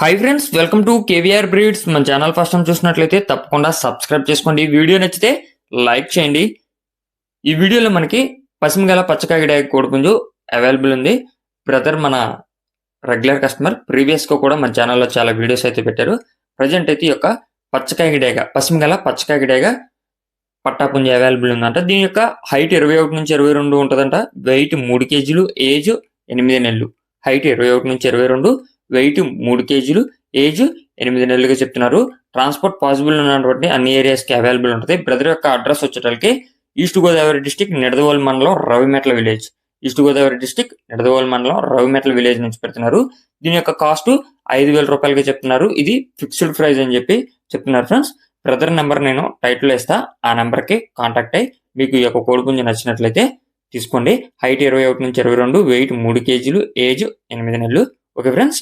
Hi friends, welcome to KVR breeds. మన channel first time చూసినట్లయితే తప్పకుండా సబ్స్క్రైబ్ చేసుకోండి. వీడియో నచ్చితే లైక్ చేయండి. ఈ వీడియోలో మనకి పసిమిగల పచ్చకాకిడాయ కోడిపుంజు అవైలబుల్ ఉంది. బ్రదర్ మన రెగ్యులర్ కస్టమర్, ప్రీవియస్గా కూడా మన ఛానల్లో చాలా వీడియోస్ అయితే పెట్టారు. ప్రజెంట్ అయితే ఈ యొక్క పచ్చకాకిడాయగా పసిమిగల పచ్చకాకిడాయగా పట్టాపుంజి అవైలబుల్ ఉందంట. దీని యొక్క హైట్ 21 నుంచి 22 ఉంటుందంట. వెయిట్ 3 కేజీలు, ఏజ్ 8 నెలలు. హైట్ 21 నుంచి 22, వెయిట్ 3 కేజీలు, ఏజ్ 8 నెలలుగా చెప్తున్నారు. ట్రాన్స్పోర్ట్ పాసిబుల్ ఉన్నటువంటి అన్ని ఏరియాస్కి అవైలబుల్ ఉంటుంది. బ్రదర్ యొక్క అడ్రస్ వచ్చేటప్పటికి ఈస్ట్ గోదావరి డిస్టిక్, నిడదవోలు మండలం, Ravimetla village. East Godavari district, Nidadavolu మండలం, రవిమెట్ల విలేజ్ నుంచి పెడుతున్నారు. దీని యొక్క కాస్ట్ 5,000 రూపాయలుగా చెప్తున్నారు. ఇది ఫిక్స్డ్ ప్రైస్ అని చెప్పి చెప్తున్నారు ఫ్రెండ్స్. బ్రదర్ నెంబర్ నేను టైటిల్ ఇస్తా, ఆ నెంబర్కి కాంటాక్ట్ అయ్యి మీకు ఈ యొక్క కోడిపుంజు నచ్చినట్లయితే తీసుకోండి. హైట్ 21 నుంచి 22, వెయిట్ 3 కేజీలు, ఏజ్ 8 నెలలు. Okay friends.